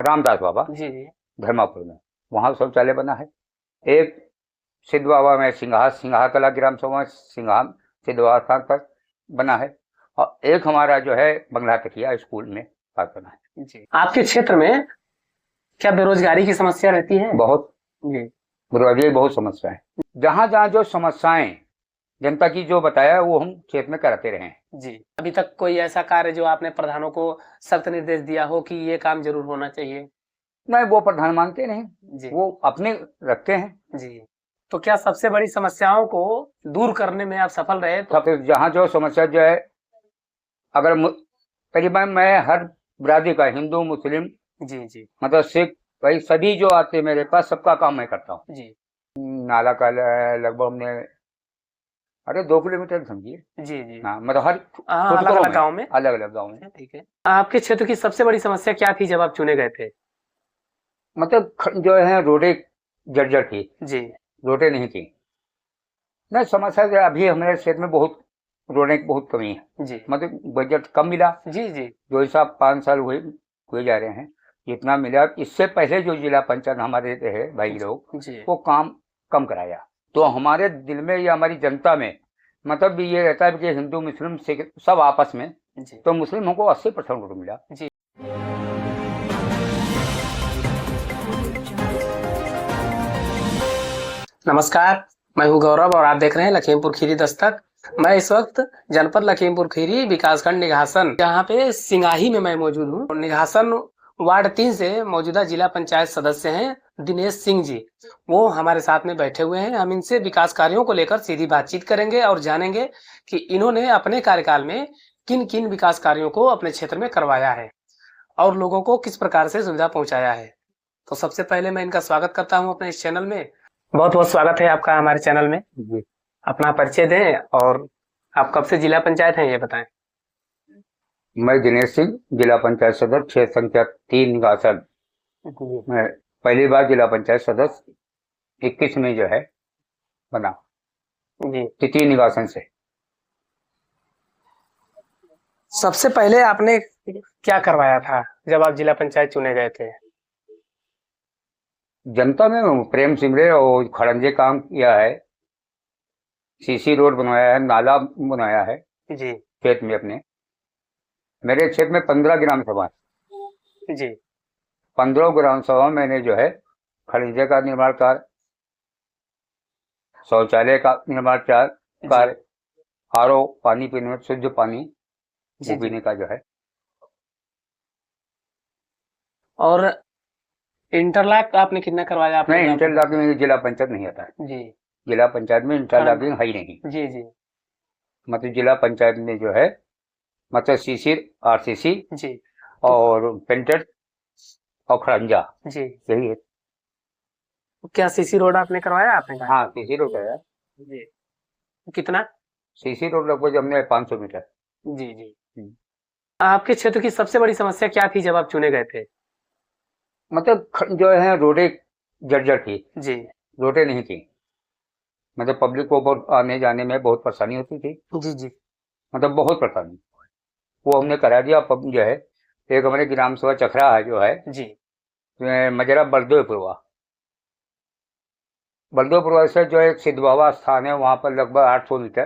रामदास बाबा जी जी। धर्मापुर में, वहाँ शौचालय बना है। एक सिद्ध बाबा में सिंघा कला ग्राम सभा सिंघा सिद्ध बाबा स्थान पर बना है, और एक हमारा जो है बंगला तकिया स्कूल में पास बना है। जी, आपके क्षेत्र में क्या बेरोजगारी की समस्या रहती है? बहुत जी। बेरोजगारी बहुत समस्या है। जहाँ जहाँ जो समस्याएं जनता की जो बताया वो हम क्षेत्र में कराते रहे हैं। जी, अभी तक कोई ऐसा कार्य जो आपने प्रधानों को सख्त निर्देश दिया हो कि ये काम जरूर होना चाहिए? नहीं, वो प्रधान मानते नहीं जी। वो अपने रखते हैं। जी, तो क्या सबसे बड़ी समस्याओं को दूर करने में आप सफल रहे? जहाँ जो समस्या जो है, अगर करीबन मैं हर बिरादरी का, हिंदू मुस्लिम जी जी, मतलब सिख भाई सभी जो आते हैं मेरे पास, सबका काम मैं करता हूँ। जी नाला का लगभग हमने 2 किलोमीटर समझिए। जी जी, हाँ, मतलब हर अलग अलग गाँव में। अलग अलग गाँव में। ठीक है, आपके क्षेत्र की सबसे बड़ी समस्या क्या थी जब आप चुने गए थे? मतलब जो है रोडें जर्जर थी। जी रोडें नहीं थी। नहीं, समस्या जो अभी हमारे क्षेत्र में बहुत रोडें की बहुत कमी है। जी, मतलब बजट कम मिला। जी जी, जो हिसाब 5 साल हुए जा रहे हैं, जितना मिला इससे पहले जो जिला पंचायत हमारे है भाई लोग, जी वो काम कम कराया। तो हमारे दिल में या हमारी जनता में मतलब ये रहता है कि हिंदू मुस्लिम सिख सब आपस में, जी, तो मुस्लिम को 80% वोट मिला। जी। नमस्कार, मैं हूं गौरव और आप देख रहे हैं लखीमपुर खीरी दस्तक। मैं इस वक्त जनपद लखीमपुर खीरी विकासखंड निघासन, जहां पे सिंगाही में मैं मौजूद हूं। निघासन वार्ड 3 से मौजूदा जिला पंचायत सदस्य हैं दिनेश सिंह जी। वो हमारे साथ में बैठे हुए हैं। हम इनसे विकास कार्यों को लेकर सीधी बातचीत करेंगे और जानेंगे कि इन्होंने अपने कार्यकाल में किन किन विकास कार्यों को अपने क्षेत्र में करवाया है और लोगों को किस प्रकार से सुविधा पहुंचाया है। तो सबसे पहले मैं इनका स्वागत करता हूं अपने इस चैनल में। बहुत बहुत स्वागत है आपका हमारे चैनल में। जी। अपना परिचय दें और आप कब से जिला पंचायत हैं ये बताएं। मैं दिनेश सिंह, जिला पंचायत सदस्य क्षेत्र संख्या 3 निघासन। मैं पहली बार जिला पंचायत सदस्य 21 में जो है बना जी, तिथि निवासन से। सबसे पहले आपने क्या करवाया था जब आप जिला पंचायत चुने गए थे? जनता में प्रेम सिमरे और खड़ंजे काम किया है। सीसी रोड बनवाया है, नाला बनाया है जी क्षेत्र में अपने। मेरे क्षेत्र में 15 ग्राम सभा है। जी, 15 ग्राम सभा में मैंने जो है खड़ंजे का निर्माण कार्य, शौचालय का निर्माण कार्य, आरओ पानी पीने में शुद्ध पानी जी वो पीने का जो है। और इंटरलॉक आपने कितना करवाया? आपने नहीं, इंटरलॉकिंग में जिला पंचायत नहीं आता है। जी, जिला पंचायत में इंटरलॉकिंग है ही नहीं। जी जी, मतलब जिला पंचायत में जो है मतलब सीसी, आरसीसी जी और पेंटर और खड़ंजा, जी। यही है। क्या सीसी रोड आपने करवाया आपने कहा? हाँ, सीसी रोड है। जी, कितना? सीसी रोड लगभग हमने 500 मीटर। जी जी। आपके क्षेत्र की सबसे बड़ी समस्या क्या थी जब आप चुने गए थे? मतलब जो है रोडें जर्जर थी। जी रोडें नहीं थी। मतलब पब्लिक को बहुत आने जाने में बहुत परेशानी होती थी। जी जी, मतलब बहुत परेशानी। वो हमने करा दिया। अब जो है एक हमारे ग्राम सभा चखरा है जो है जी मजरा बलदेवपुरवा से जो एक सिद्ध बाबा स्थान है, वहाँ पर लगभग 800 मीटर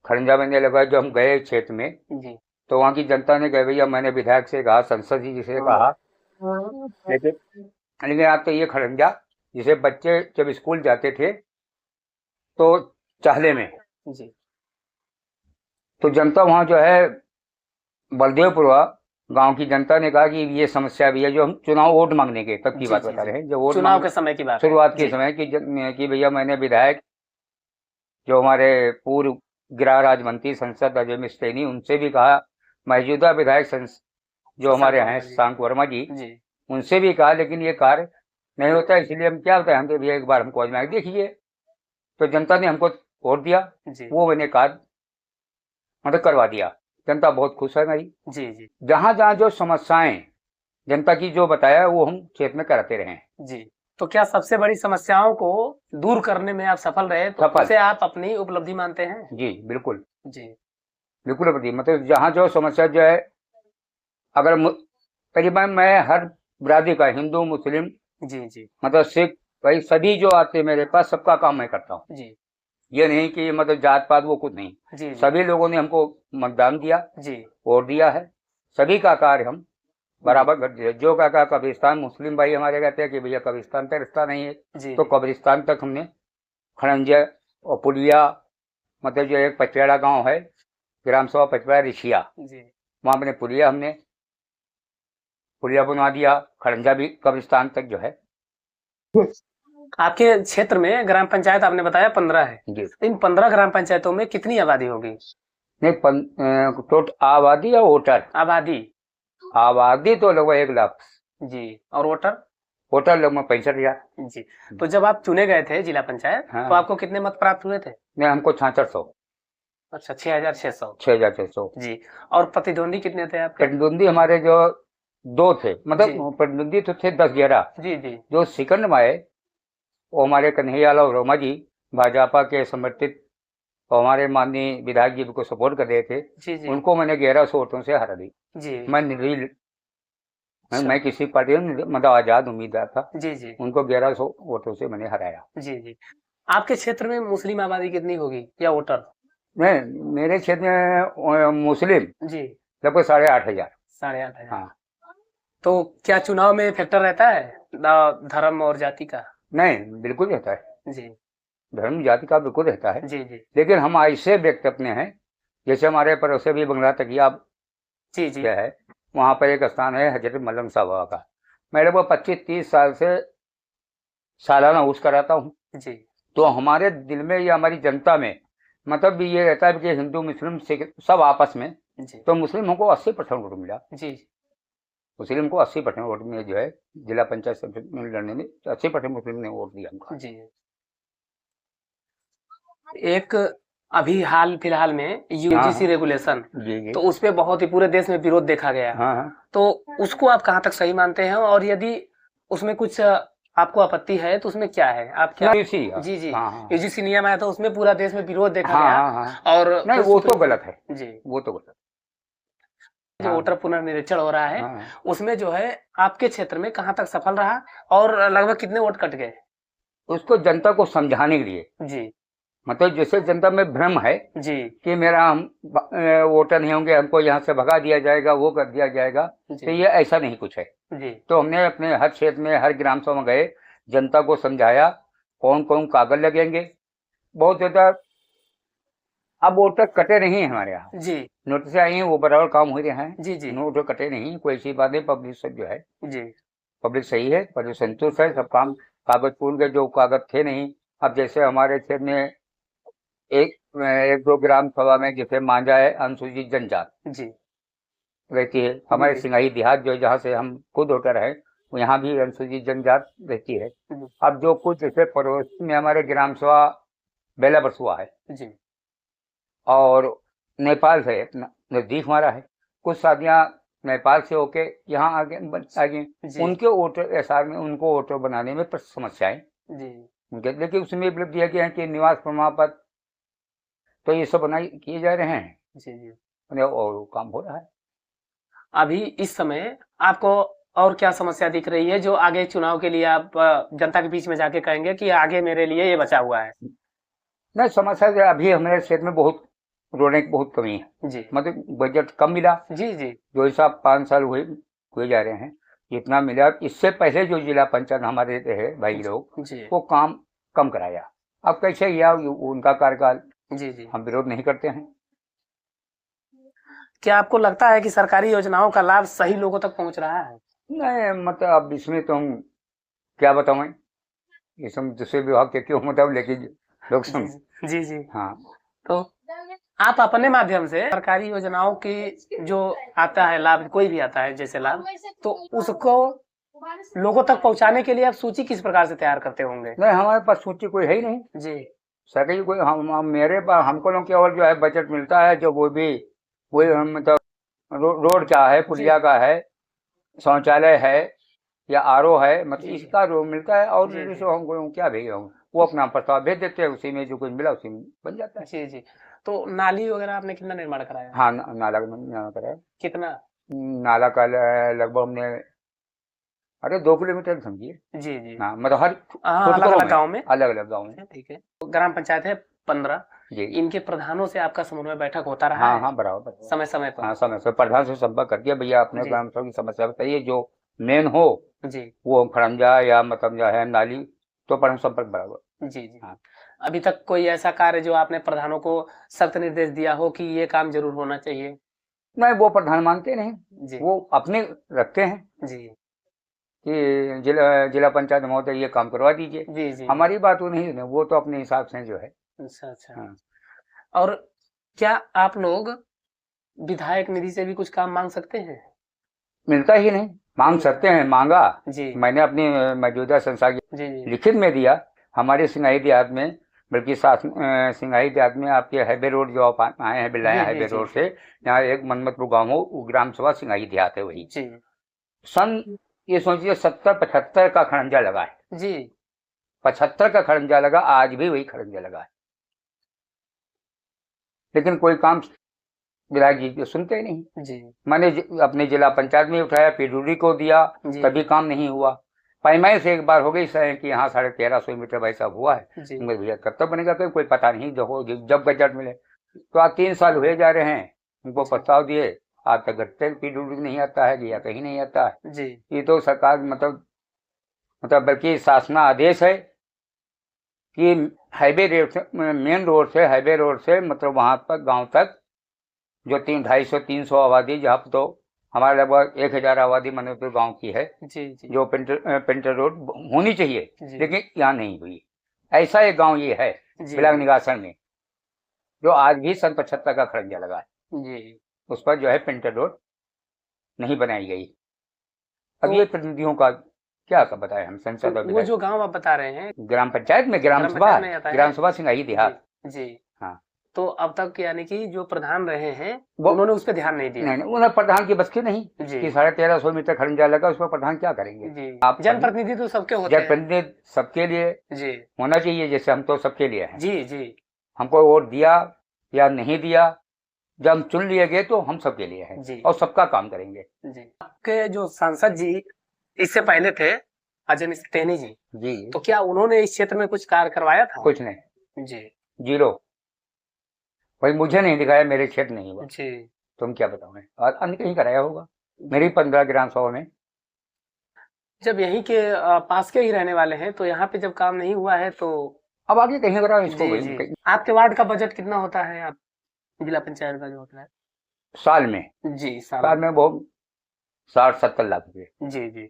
खड़ंजा में लगा। जो हम गए क्षेत्र में जी, तो वहाँ की जनता ने कहा भैया, मैंने विधायक से कहा, संसद जी से कहा, लेकिन आप तो ये खड़ंजा जिसे बच्चे जब स्कूल जाते थे तो चाहले में, जी तो जनता वहाँ जो है बलदेवपुरवा गांव की जनता ने कहा कि ये समस्या भी है। जो हम चुनाव वोट मांगने के तब की बात बता रहे हैं, जो वोट चुनाव के समय की बात है। शुरुआत के समय कि भैया मैंने विधायक जो हमारे पूर्व गृह राज्य मंत्री संसद अजय मिस्त्री, उनसे भी कहा, मौजूदा विधायक जो हमारे हैं शशांक वर्मा जी, उनसे भी कहा, लेकिन ये कार्य नहीं होता। इसलिए हम क्या बताएं, हम भैया एक बार हमको आजमा के देखिए। तो जनता ने हमको वोट दिया, वो मैंने कार्य मतलब करवा दिया। जनता बहुत खुश है मेरी। जी जी, जहाँ जहाँ जो समस्याएं जनता की जो बताया वो हम क्षेत्र में कराते रहे हैं। जी। तो क्या सबसे बड़ी समस्याओं को दूर करने में आप सफल रहे? तो सफल। उसे आप अपनी उपलब्धि मानते हैं? जी बिल्कुल, जी बिल्कुल। मतलब जहाँ जो समस्या जो है, अगर करीबन मैं हर बिरादरी का, हिंदू मुस्लिम जी जी मतलब सिख, भाई सभी जो आते हैं मेरे पास सबका काम मैं करता हूँ। जी ये नहीं कि मतलब जात पात वो कुछ नहीं, जी जी सभी लोगों ने हमको मतदान दिया, जी वोट दिया है, सभी का कार्य हम बराबर कर दिया। जो का कब्रिस्तान, मुस्लिम भाई हमारे कहते हैं कि भैया कब्रिस्तान तक रास्ता नहीं है, जी तो कब्रिस्तान तक हमने खड़ंजा और पुलिया, मतलब जो एक पचपेड़ा गांव है, ग्राम सभा पचपेड़ा रिछिया, जी वहां अपने पुलिया बनवा दिया, खड़ंजा भी कब्रिस्तान तक जो है। आपके क्षेत्र में ग्राम पंचायत आपने बताया 15 है। जी इन 15 ग्राम पंचायतों में कितनी आबादी होगी? नहीं, टोटल आबादी या वोटर? आबादी। आबादी तो लगभग 1 लाख। जी। और वोटर? वोटर लगभग 65,000। जी। तो जब आप चुने गए थे जिला पंचायत, हाँ। तो आपको कितने मत प्राप्त हुए थे? नहीं, हमको 6600। अच्छा, 6600। 6600। जी। और प्रतिद्वंदी कितने थे आपके? प्रतिद्वंदी हमारे जो 2 थे, जी। मतलब प्रतिद्वंदी तो थे 10-11। जी जी जो सेकंड में आए वो हमारे कन्हैयालाल रोमा जी, भाजपा के समर्थित, और हमारे माननीय विधायक जी को सपोर्ट कर रहे थे। जी जी उनको मैंने 1100 वोटों से हरा दी। जी। मैं निर्दलीय, अच्छा। मैं किसी पार्टी में मतलब आजाद उम्मीदवार था। जी जी उनको 1100 वोटों से मैंने हराया। जी जी। आपके क्षेत्र में मुस्लिम आबादी कितनी होगी या वोटर? नहीं, मेरे क्षेत्र में मुस्लिम जी। लगभग 8,500। 8,500। हाँ। तो क्या चुनाव में फैक्टर रहता है धर्म और जाति का? नहीं, बिल्कुल रहता है, जी धर्म जाति का बिल्कुल रहता है। जी जी लेकिन हम ऐसे व्यक्ति अपने हैं, जैसे हमारे पड़ोसे भी बंगला तकिया जी जी क्या है, वहाँ पर एक स्थान है हजरत मल्लम साहब बाबा का। मैं लगभग 25-30 साल से सालाना उर्स कराता हूँ। जी तो हमारे दिल में या हमारी जनता में मतलब भी ये रहता है कि हिंदू मुस्लिम सिख सब आपस में। जी तो मुस्लिम को 80% वोट मिला, जी मुस्लिम को 80% वोट में जो है जिला पंचायत समिति में लड़ने में 80% मुस्लिम ने वोट दिया हमको। जी। एक अभी हाल फिलहाल में हाँ यूजीसी हाँ। रेगुलेशन, जी जी। तो उस पे बहुत ही पूरे देश में विरोध देखा गया। हाँ हाँ। तो उसको आप कहाँ तक सही मानते हैं, और यदि उसमें कुछ आपको आपत्ति है तो उसमें क्या है, आप क्या? यूजीसी, जी जी। हाँ हाँ यूजीसी नियम आया था, उसमें पूरा देश में विरोध देखा हाँ गया। हाँ हाँ। और नहीं, फिर वो तो सुप्रीम गलत है, कोर्ट। जी। वो तो गलत। जो हाँ वोटर पुनर्निरीक्षण हो रहा है, हाँ। उसमें जो है आपके क्षेत्र में कहाँ तक सफल रहा, और लगभग कितने वोट कट गए? उसको जनता को समझाने के लिए, जी मतलब जैसे जनता में भ्रम है जी कि मेरा हम वोटर नहीं होंगे, हमको यहाँ से भगा दिया जाएगा, वो कर दिया जाएगा, तो जी ये ऐसा नहीं कुछ है। जी तो हमने अपने हर क्षेत्र में हर ग्राम सभा में गए, जनता को समझाया कौन कौन कागज लगेंगे। बहुत ज्यादा अब वोटर कटे नहीं है हमारे यहाँ, जी नोटिस आई हैं, वो बराबर काम हो रहे हैं। जी जी वोटर कटे नहीं, कोई ऐसी बात नहीं। पब्लिक सब जो है, जी पब्लिक सही है, पब्लिक संतुष्ट है, सब काम कागज पूर्ण के जो कागज थे नहीं। अब जैसे हमारे क्षेत्र में एक दो ग्राम सभा में जैसे मांझा है अनुसूचित जनजाति जी रहती है, हमारे जी सिंगाई देहात जो जहाँ से हम खुद वोटर है, वो यहाँ भी अनुसूचित जनजाति रहती है। जी अब जो कुछ जैसे पड़ोस में हमारे ग्राम सभा बेला बरसुआ है, जी और नेपाल से नजदीक हमारा है, कुछ शादियाँ नेपाल से होके यहाँ आगे आ गई। जी उनके वोटर एसआर में उनको वोटर बनाने में समस्याएं जी उनके, लेकिन उसमें उपलब्ध दिया गया है कि निवास प्रमाण पत्र, तो ये सब बनाए किए जा रहे हैं, जी जी। और काम हो रहा है। अभी इस समय आपको और क्या समस्या दिख रही है जो आगे चुनाव के लिए आप जनता के बीच में जाके कहेंगे कि आगे मेरे लिए ये बचा हुआ है? नहीं, समस्या जो अभी हमारे क्षेत्र में बहुत रोने की बहुत कमी है, जी मतलब बजट कम मिला। जी जी जो हिसाब 5 साल हुए जा रहे हैं, जितना मिला इससे पहले जो जिला पंचायत हमारे रहे भाई लोग, जी वो काम कम कराया। अब कैसे या उनका कार्यकाल, जी जी। हम विरोध नहीं करते हैं। क्या आपको लगता है कि सरकारी योजनाओं का लाभ सही लोगों तक पहुंच रहा है? नहीं, मतलब अब इसमें तो हम क्या बताऊं, ये सब दूसरे विभाग के क्यों मतलब, लेकिन लोग जी सम जी जी। हाँ। तो आप अपने माध्यम से सरकारी योजनाओं की जो आता है लाभ, कोई भी आता है जैसे लाभ, तो उसको लोगों तक पहुंचाने के लिए आप सूची किस प्रकार से तैयार करते होंगे? नहीं, हमारे पास सूची कोई है ही नहीं। जी सरकारी कोई मेरे पास हमको लोग केवल जो है बजट मिलता है, जो वो भी वही मतलब रोड का है, पुलिया का है, शौचालय है, या आरओ है, मतलब जी इसका जो मिलता है। और जी जी जो हमको क्या भेज रहा हूँ, वो अपना प्रस्ताव भेज देते हैं, उसी में जो कुछ मिला उसी में बन जाता है। जी जी। तो नाली वगैरह आपने कितना निर्माण कराया? हाँ, नाला का कराया। कितना? नाला का लगभग हमने अरे 2 किलोमीटर समझिए। जी जी। हाँ मतलब हर हाँ, अलग अलग गाँव में। अलग अलग गाँव में। ठीक है। तो ग्राम पंचायत है 15। जी इनके प्रधानों से आपका समन्वय बैठक होता रहा हाँ है हाँ बराबर। समय समय पर? हाँ समय से प्रधान से संपर्क करके भैया अपने जी ग्राम सभा की समस्या बताइए, जो मेन हो जी वो खड़ंजा या मतलब जो है नाली, तो पर हम संपर्क बराबर। जी जी। हाँ अभी तक कोई ऐसा कार्य जो आपने प्रधानों को सख्त निर्देश दिया हो कि ये काम जरूर होना चाहिए? नहीं, वो प्रधान मानते नहीं, जी वो अपने रखते हैं जी कि जिला जिला पंचायत महोदय ये काम करवा दीजिए। जी जी। हमारी बात वो नहीं, वो तो अपने हिसाब से जो है। अच्छा अच्छा। हाँ और क्या आप लोग विधायक निधि से भी कुछ काम मांग सकते हैं? मिलता ही नहीं, मांग नहीं सकते हैं, मांगा जी मैंने अपनी मौजूदा संस्था की जी जी लिखित में दिया। हमारे सिंगाई देहात में, बल्कि साथ सिंगाई देहात में आपके हैबे रोड जो आप आए हैं बिलाया जी जी हैबे जी रोड से, यहाँ एक मनमतपुर गाँव हो, वो ग्राम सभा सिंगाई देहात है वही। जी सन ये सोचिए 70-75 का खड़ंजा लगा है, जी 75 का खड़ंजा लगा, आज भी वही खड़ंजा लगा है, लेकिन कोई काम विधायक जी सुनते ही नहीं। जी मैंने अपने जिला पंचायत में उठाया, पीडब्ल्यूडी को दिया, जी कभी काम नहीं हुआ। पैमाइश से एक बार हो गई सर कि यहाँ 1350 मीटर भाई साहब हुआ है। जी मेरे भैया कब तक बनेगा, कोई पता नहीं, जब बजट मिले। तो आज 3 साल हुए जा रहे हैं, उनको प्रस्ताव दिए, आज तक घटते पीडब्ल्यूडी नहीं आता है या कहीं नहीं आता है। जी ये तो सरकार मतलब बल्कि शासनादेश है कि हाईवे रोड से, मेन रोड से, हाईवे रोड से मतलब वहां पर गांव तक जो 250-300 आबादी, जहाँ तो हमारे लगभग 1000 आबादी मनोपुर गांव की है, जी जी जो पेंटर रोड होनी चाहिए, जी लेकिन यहाँ नहीं हुई। ऐसा एक गांव ये है जी बिलाग निगासन में, जो आज भी सन 75 का खड़ंजा लगा है, जी। उस पर जो है पेंटर रोड नहीं बनाई गई। अब तो ये प्रतिनिधियों का क्या सब बताए हम, संसद और वो विधायक। जो गांव आप बता रहे हैं ग्राम पंचायत में, ग्राम ग्राम सभा, पंचायत में आता है? ग्राम सभा सिंगाई देहात। जी जी। हाँ तो अब तक यानी कि जो प्रधान रहे हैं वो उन्होंने उस पर ध्यान नहीं दिया? नहीं, उन्हें प्रधान की बस की नहीं जी कि 1350 मीटर खड़ंजा लगा, उस पर प्रधान क्या करेंगे। जी। आप जनप्रतिनिधि तो सबके होते हैं। जनप्रतिनिधि सबके लिए जी होना चाहिए, जैसे हम तो सबके लिए हैं। जी जी हमको वोट दिया या नहीं दिया, जब हम चुन लिए गए तो हम सबके लिए हैं जी और सबका काम करेंगे। जी। आपके जो सांसद जी इससे पहले थे अजय मिश्र टेनी जी, जी तो क्या उन्होंने इस क्षेत्र में कुछ कार्य करवाया था? कुछ नहीं, जी जीरो। भाई मुझे नहीं दिखाया, मेरे क्षेत्र नहीं हुआ, जी। तुम क्या बताओ, और अन्य कहीं कराया होगा मेरी 15 ग्राम सभा में। जब यहीं के पास के ही रहने वाले हैं तो यहाँ पे जब काम नहीं हुआ है तो अब आगे कहीं कराओ इसको जी भाई जी। आपके वार्ड का बजट कितना होता है? आप जिला पंचायत का जो होता है साल में, जी साल में बहुत 60-70 लाख रुपए जी जी।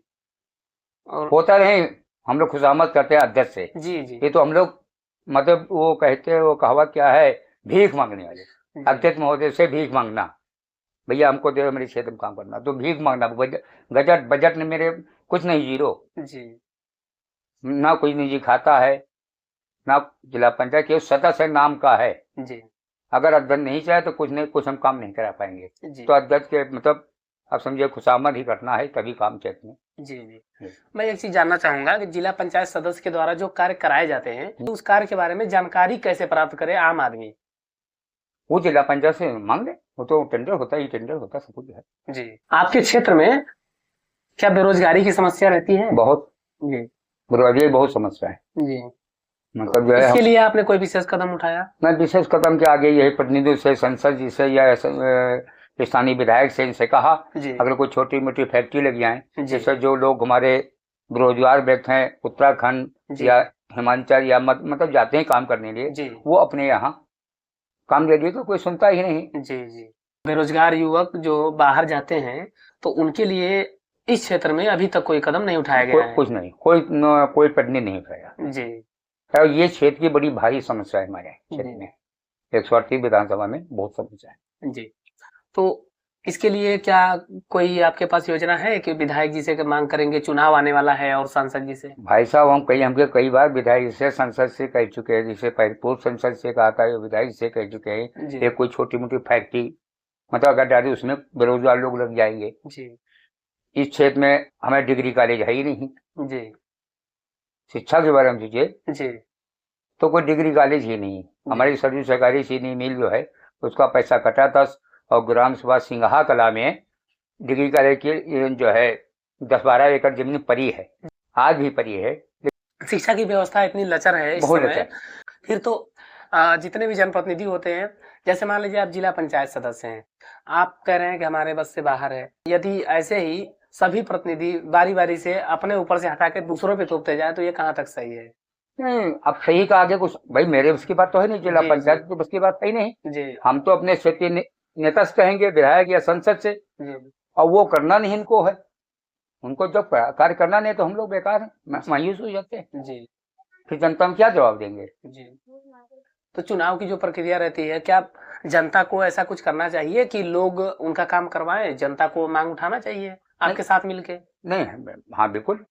और होता रहे। हम लोग खुशामद करते हैं अध्यक्ष से, जी जी ये तो हम लोग मतलब वो कहते हैं, वो कहावत क्या है, भीख मांगने वाले। जी अध्यक्ष महोदय से भीख मांगना, भैया हमको दे, मेरे क्षेत्र में काम करना, तो भीख मांगना। बजट ने मेरे कुछ नहीं, जीरो। जी ना कोई निजी खाता है, ना जिला पंचायत के सदस्य नाम का है। जी अगर अध्यक्ष नहीं चाहे तो कुछ नहीं, कुछ हम काम नहीं करा पाएंगे। जी तो अध्यक्ष के मतलब आप समझिए खुशामद ही करना है, तभी काम क्षेत्र में। जी जी। मैं एक चीज जानना चाहूंगा कि जिला पंचायत सदस्य के द्वारा जो कार्य कराए जाते हैं तो उस कार्य के बारे में जानकारी कैसे प्राप्त करे आम आदमी? वो जिला पंचायत से मांग ले, वो तो टेंडर होता ही, टेंडर होता सब कुछ है। जी। आपके क्षेत्र में क्या बेरोजगारी की समस्या रहती है? बहुत जी बेरोजगारी बहुत समस्या है, जी। मतलब जो है इसके लिए आपने कोई विशेष कदम उठाया? मैं विशेष कदम के आगे यही प्रतिनिधियों से, संसद जी से या स्थानीय विधायक से इनसे कहा, जी अगर कोई छोटी मोटी फैक्ट्री लग जाए, जी जैसे जो लोग हमारे बेरोजगार व्यक्ति हैं उत्तराखंड जी या हिमाचल या मतलब जाते हैं काम करने लिए, जी वो अपने यहाँ काम दे दिए, तो कोई सुनता ही नहीं। जी जी। बेरोजगार युवक जो बाहर जाते हैं तो उनके लिए इस क्षेत्र में अभी तक कोई कदम नहीं उठाया गया है? कुछ नहीं, कोई प्रतिनिधि नहीं उठाया। जी और ये क्षेत्र की बड़ी भारी समस्या है हमारे क्षेत्र जी में, 138 विधानसभा में बहुत समस्या है। जी। तो इसके लिए क्या कोई आपके पास योजना है कि विधायक जी से मांग करेंगे? चुनाव आने वाला है और सांसद जी से। भाई साहब हमके कई बार विधायक से, संसद से कह चुके हैं, जिसे पूर्व संसद से कहा था, विधायक से कह चुके हैं, जी ये कोई छोटी मोटी फैक्ट्री मतलब अगर डाली उसमें बेरोजगार लोग लग जाएंगे। जी इस क्षेत्र में हमें डिग्री कॉलेज है ही नहीं, जी शिक्षा के बारे में सोचिए जी तो कोई डिग्री कॉलेज ही नहीं। हमारी सभी सरकारी चीनी मिल जो है उसका पैसा कटा था, और ग्राम सभा सिंघा कला में डिग्री कॉलेज की जो है 10-12 एकड़ जमीन पड़ी है, आज भी पड़ी है। शिक्षा की व्यवस्था इतनी लचर है इस बहुत समय। लचर। फिर तो जितने भी जनप्रतिनिधि होते हैं, जैसे मान लीजिए आप जिला पंचायत सदस्य हैं, आप कह रहे हैं कि हमारे बस से बाहर है। यदि ऐसे ही सभी प्रतिनिधि बारी बारी से अपने ऊपर से हटा के दूसरों पे थोपते जाए तो ये कहाँ तक सही है? नहीं, अब सही का आगे कुछ भाई मेरे उसकी बात तो है नहीं, जिला जी, पंचायत जी। की बस की बात सही नहीं। जी हम तो अपने क्षेत्रीय नेता से कहेंगे, विधायक या संसद से, जी और वो करना नहीं इनको है। उनको जब कार्य करना नहीं तो हम लोग बेकार हैं, मायूस हो जाते हैं। जी फिर जनता हम क्या जवाब देंगे? जी। तो चुनाव की जो प्रक्रिया रहती है, क्या जनता को ऐसा कुछ करना चाहिए कि लोग उनका काम करवाएं, जनता को मांग उठाना चाहिए आपके साथ मिलके? नहीं, हाँ बिल्कुल,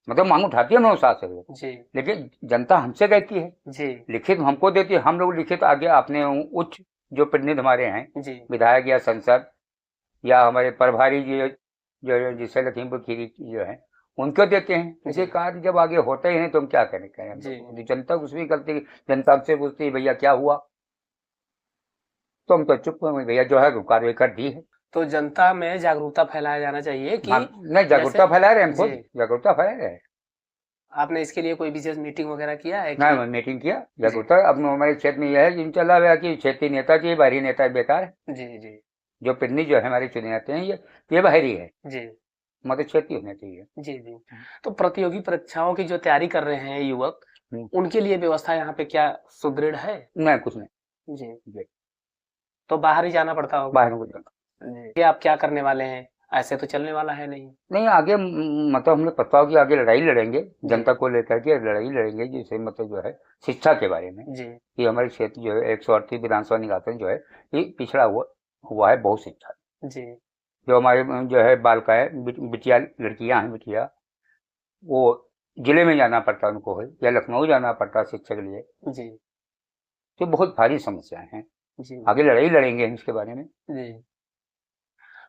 मतलब मांग उठाती है 9 साल से वो, जी लेकिन जनता हमसे कहती है, जी लिखित हमको देती है, हम लोग लिखित आगे अपने उच्च जो प्रतिनिधि हमारे हैं, जी विधायक या संसद या हमारे प्रभारी जी जो जिससे लखीमपुर खीरी जो है उनको देते हैं। इसे कार्य जब आगे होता ही नहीं तो हम क्या करें? जी। जनता कुछ भी करती है, जनता हमसे पूछती है भैया क्या हुआ, तो हम तो चुप हैं, भैया जो है कार्रवाई कर दी है। तो जनता में जागरूकता फैलाया जाना चाहिए कि हाँ, नहीं जागरूकता फैला रहे हैं, हम खुद जी। जागरूकता फैला रहे हैं। आपने इसके लिए कोई विशेष मीटिंग वगैरह किया है ना कि? मीटिंग किया जागरूकता। अब हमारे क्षेत्र में यह है जिन चला हुआ कि क्षेत्रीय नेता की बाहरी नेता बेकार है। जी जी जो प्रतिनिधि जो है हमारे चुने जाते हैं ये बाहरी है, जी मतलब क्षेत्रीय होना चाहिए। जी जी। तो प्रतियोगी परीक्षाओं की जो तैयारी कर रहे हैं युवक, उनके लिए व्यवस्था यहाँ पे क्या सुदृढ़ है? नहीं, कुछ नहीं जी। जी। तो बाहर ही जाना पड़ता होगा। बाहर कुछ जी। कि आप क्या करने वाले हैं? ऐसे तो चलने वाला है नहीं। नहीं, आगे मतलब हमने प्रस्ताव की आगे लड़ाई लड़ेंगे जनता को लेकर के, लड़ाई लड़ेंगे जैसे मतलब जो है शिक्षा के बारे में जी कि हमारे क्षेत्र जो है 138 विधानसभा निर्वाचन जो है ये पिछड़ा हुआ है बहुत शिक्षा। जी जो हमारे जो है बालिकाएं बिटिया लड़कियां हैं, बिटिया वो जिले में जाना पड़ता उनको है या लखनऊ जाना पड़ता शिक्षा के लिए, जी तो बहुत भारी समस्याएं हैं। जी आगे लड़ाई लड़ेंगे हम इसके बारे में। जी।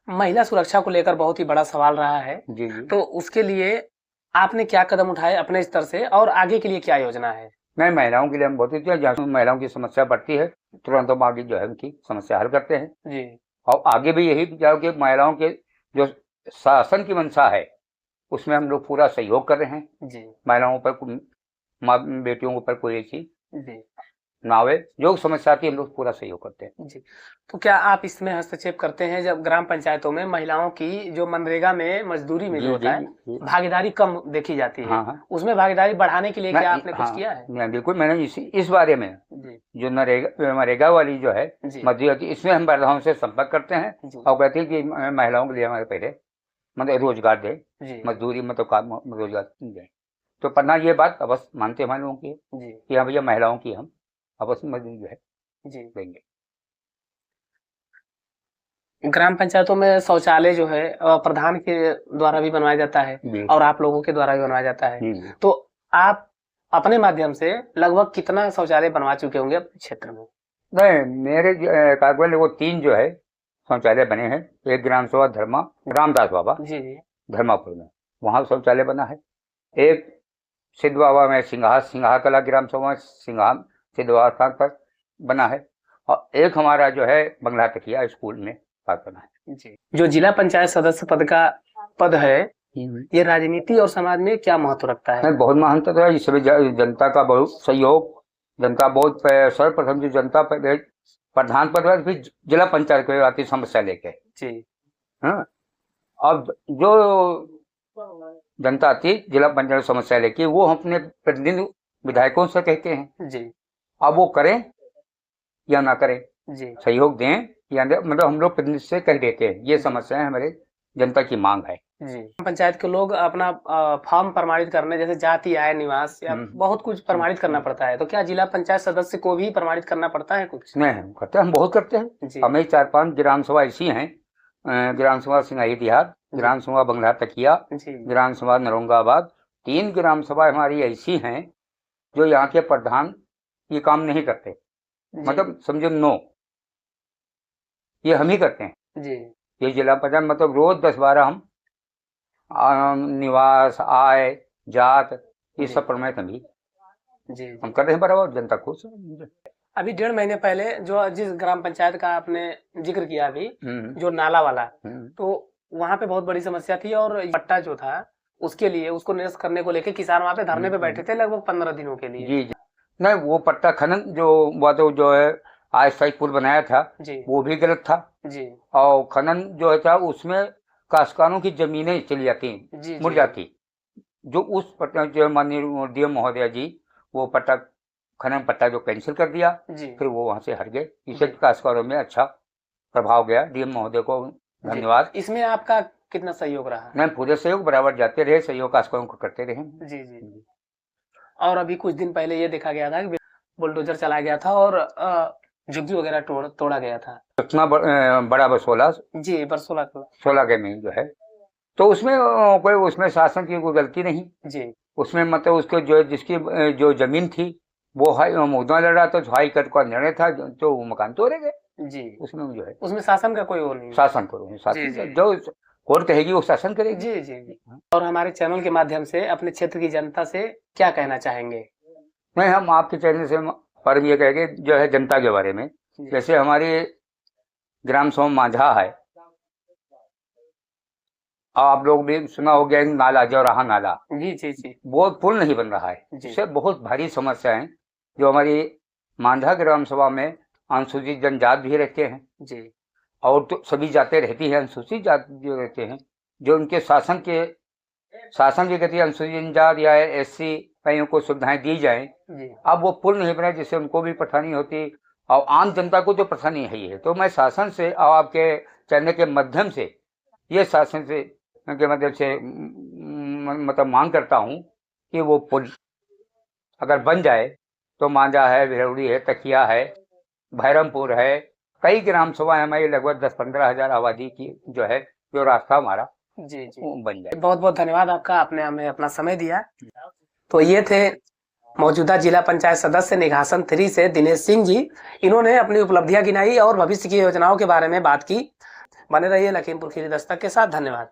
महिला सुरक्षा को लेकर बहुत ही बड़ा सवाल रहा है, जी जी। तो उसके लिए आपने क्या कदम उठाए अपने स्तर से और आगे के लिए क्या योजना है? नहीं, महिलाओं के लिए हम बहुत ही जहाँ महिलाओं की समस्या बढ़ती है तुरंत हम आगे जो है उनकी समस्या हल करते हैं। जी और आगे भी यही जाओ कि महिलाओं के जो शासन की मंशा है उसमें हम लोग पूरा सहयोग कर रहे हैं। जी महिलाओं पर माँ बेटियों के ऊपर कोई चीज जी ना आवे, जो समस्या आती है हम लोग पूरा सहयोग करते हैं। जी। तो क्या आप इसमें हस्तक्षेप करते हैं जब ग्राम पंचायतों में महिलाओं की जो मनरेगा में मजदूरी में जी जो होता है जी। भागीदारी कम देखी जाती है, हाँ हाँ। उसमें भागीदारी बढ़ाने के लिए क्या आपने कुछ हाँ, किया है? मैं बिल्कुल, मैंने इस बारे में जी जो नरेगा वाली जो है जी मजदूरी, इसमें हम महिलाओं से संपर्क करते हैं जी और कहते हैं कि महिलाओं के लिए हमारे पहले मतलब रोजगार दे, जी मजदूरी मतलब काम रोजगार दे। तो पन्ना ये बात अवश्य मानते हैं हम लोगों की जी कि हाँ भैया महिलाओं की हम अवश्य मजदूरी जो है जी। देंगे। ग्राम पंचायतों में शौचालय जो है प्रधान के द्वारा भी बनवाया जाता है जी और आप लोगों के द्वारा भी बनवाया जाता है। जी। तो आप अपने माध्यम से लगभग कितना शौचालय बनवा चुके होंगे अपने क्षेत्र में? नहीं, मेरे कागवाल वो 3 जो है शौचालय बने हैं। एक ग्राम सभा धर्मा रामदास बाबा जी जी धर्मापुर में, वहाँ शौचालय बना है। एक सिद्ध बाबा में सिंघा कला ग्राम सभा सिंघा सिद्ध बाबा स्थान पर बना है, और एक हमारा जो है बंगला तकिया स्कूल में बना है। जी। जो जिला पंचायत सदस्य पद है, ये राजनीति और समाज में क्या महत्व रखता है? बहुत महत्व है इसमें, जनता का बहुत सहयोग, जनता बहुत सर्वप्रथम जो जनता प्रधान पद है, फिर जिला पंचायत को आती समस्या लेके। जी हाँ, अब जो जनता आती जिला पंचायत समस्या लेके वो हम अपने प्रतिनिधि विधायकों से कहते हैं जी। अब वो करें या ना करें, जी सहयोग दें या मतलब हम लोग प्रतिनिधि से कह देते हैं ये समस्याएं हमारे जनता की मांग है। जी। पंचायत के लोग अपना फॉर्म प्रमाणित करने, जैसे जाति आय निवास या बहुत कुछ प्रमाणित करना पड़ता है, तो क्या जिला पंचायत सदस्य को भी प्रमाणित करना पड़ता है कुछ? नहीं, हम करते हैं, हम बहुत करते हैं। हमें 4-5 ग्राम सभा ऐसी हैं, ग्राम सभा सिंगाई देहात, ग्राम सभा बंगला तकिया, ग्राम सभा नरौंगाबाद, 3 ग्राम सभा हमारी ऐसी हैं जो यहाँ के प्रधान ये काम नहीं करते, मतलब समझो नो, ये हम ही करते हैं जी। ये जिला पंचायत मतलब रोज 10-12 हम निवास आय जात ये सब प्रमाणित हम ही जी हम कर रहे हैं बराबर, जनता खुश है। अभी 1.5 महीने पहले जो जिस ग्राम पंचायत का आपने जिक्र किया अभी, जो नाला वाला, तो वहाँ पे बहुत बड़ी समस्या थी और पट्टा जो था उसके लिए, उसको निरस्त करने को लेके किसान वहाँ पे धरने पे बैठे थे लगभग 15 दिनों के लिए। जी जी। नहीं, वो पट्टा खनन जो हुआ तो जो है अस्थायी पुल बनाया था जी वो भी गलत था। जी और खनन जो था उसमें काश्तकारों की जमीनें चली जाती, जी मुड़ जी जाती। जो उस पट्टा जो माननीय डीएम महोदय जी वो पट्टा खनन पट्टा जो कैंसिल कर दिया, जी फिर वो वहां से हट गए। इससे जी काश्तकारों में अच्छा प्रभाव गया। डीएम महोदय को जी। धन्यवाद। इसमें आपका कितना सहयोग रहा? मैं पूरे सहयोग बराबर जाते रहे, सहयोग काश्तकारों को करते रहे। जी जी। और अभी कुछ दिन पहले ये देखा गया था कि बुलडोजर चला गया था और झुग्गी वगैरह तोड़ा गया था। इतना बड़ा बसोला जी, बरसोला को। 16 के में जो है, तो उसमें कोई उसमें शासन की कोई गलती नहीं। जी उसमें मतलब उसको जो जिसकी जो जमीन थी वो मुद्दा लड़ रहा था, तो हाई कोर्ट का निर्णय था तो वो मकान तोड़े गए। जी। उसमें जो है उसमें शासन का कोई वो नहीं। शासन करो, जी, शासन जी। जो कोर्ट कहेगी वो शासन करेगी। जी जी जी। और हमारे चैनल के माध्यम से अपने क्षेत्र की जनता से क्या कहना चाहेंगे? नहीं, हम आपके चैनल से पर ये कहेंगे जो है जनता के बारे में, जैसे हमारे ग्राम सभा मांझा है, आप लोग भी सुना हो गया नाला, जौराहा नाला। जी जी जी वो पुल नहीं बन रहा है, जी। इससे बहुत भारी समस्या है। जो हमारी मांझा ग्राम सभा में अनुसूचित जनजात भी रहते हैं जी और तो सभी जातें रहती हैं। अनुसूचित जाति जो रहते हैं, जो उनके शासन की कहती है अनुसूचित जनजात या SC कईयों को सुविधाएं दी जाएं। जी अब वो पुल नहीं बना जिससे उनको भी परेशानी होती और आम जनता को तो परेशानी है ही है। तो मैं शासन से और आपके चैनल के माध्यम से ये शासन से के माध्यम से मतलब मांग करता हूँ कि वो पुल अगर बन जाए तो मांझा है, भिरौड़ी है, तकिया है, भैरमपुर है, कई ग्राम सभाएं हमारी लगभग 10-15 हजार आबादी की जो है जो रास्ता हमारा जी जी। वो बन जाए। बहुत बहुत धन्यवाद आपका, आपने हमें अपना समय दिया। तो ये थे मौजूदा जिला पंचायत सदस्य निघासन 3 से दिनेश सिंह जी। इन्होंने अपनी उपलब्धियां गिनाई और भविष्य की योजनाओं के बारे में बात की। बने रहिए लखीमपुर खीरी दस्तक के साथ। धन्यवाद।